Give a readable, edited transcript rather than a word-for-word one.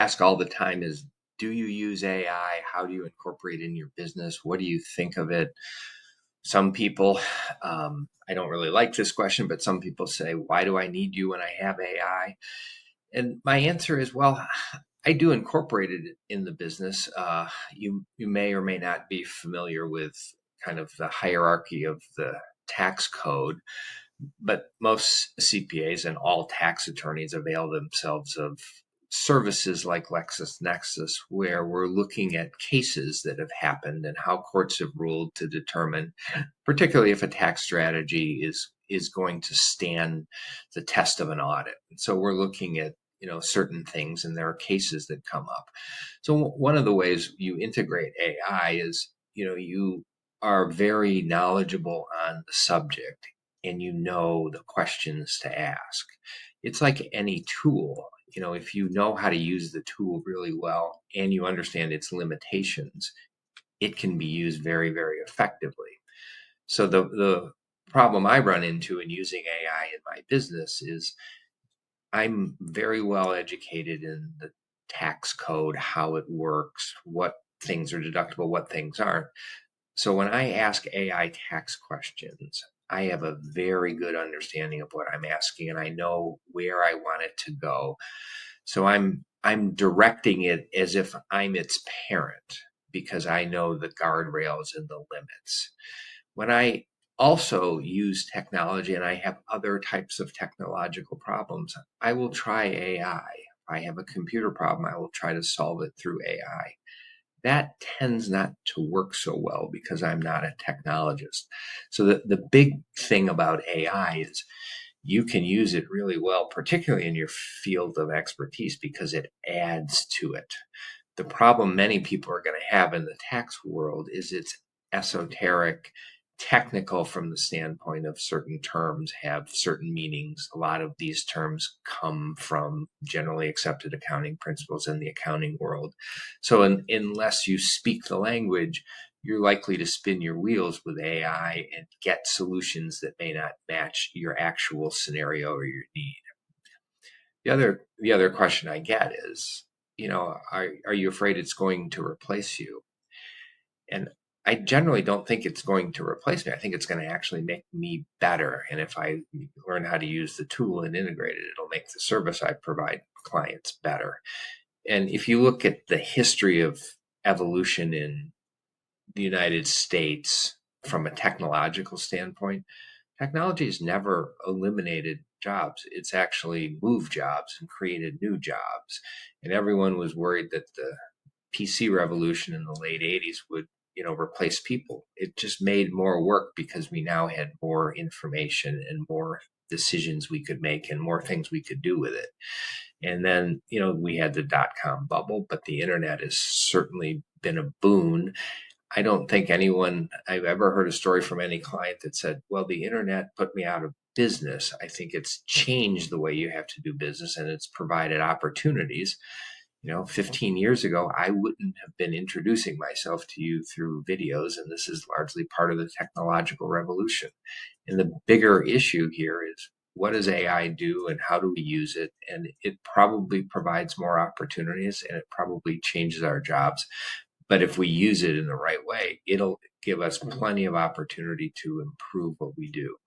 ask all the time is, do you use AI? How do you incorporate it in your business? What do you think of it? Some people, I don't really like this question, but some people say, why do I need you when I have AI? And my answer is, well, I do incorporate it in the business. You may or may not be familiar with kind of the hierarchy of the tax code, but most CPAs and all tax attorneys avail themselves of services like LexisNexis, where we're looking at cases that have happened and how courts have ruled to determine, particularly if a tax strategy is going to stand the test of an audit. So we're looking at certain things, and there are cases that come up. So one of the ways you integrate AI is you are very knowledgeable on the subject and you know the questions to ask. It's like any tool. If you know how to use the tool really well and you understand its limitations, it can be used very, very effectively. So the problem I run into in using AI in my business is I'm very well educated in the tax code, how it works, what things are deductible, what things aren't. So when I ask AI tax questions, I have a very good understanding of what I'm asking, and I know where I want it to go. So I'm directing it as if I'm its parent because I know the guardrails and the limits. When I also use technology and I have other types of technological problems, I will try AI. If I have a computer problem, I will try to solve it through AI. That tends not to work so well because I'm not a technologist. So the big thing about AI is you can use it really well, particularly in your field of expertise, because it adds to it. The problem many people are going to have in the tax world is it's esoteric, technical from the standpoint of certain terms have certain meanings. A lot of these terms come from generally accepted accounting principles in the accounting world. So unless you speak the language, you're likely to spin your wheels with AI and get solutions that may not match your actual scenario or your need. The other question I get is, are you afraid it's going to replace you? And I generally don't think it's going to replace me. I think it's going to actually make me better. And if I learn how to use the tool and integrate it, it'll make the service I provide clients better. And if you look at the history of evolution in the United States from a technological standpoint, technology has never eliminated jobs. It's actually moved jobs and created new jobs. And everyone was worried that the PC revolution in the late 80s would replace people. It just made more work because we now had more information and more decisions we could make and more things we could do with it. And then we had the dot-com bubble, but the internet has certainly been a boon. I don't think I've ever heard a story from any client that said, well, the internet put me out of business. I think it's changed the way you have to do business, and it's provided opportunities. 15 years ago, I wouldn't have been introducing myself to you through videos, and this is largely part of the technological revolution. And the bigger issue here is, what does AI do and how do we use it? And it probably provides more opportunities and it probably changes our jobs. But if we use it in the right way, it'll give us plenty of opportunity to improve what we do.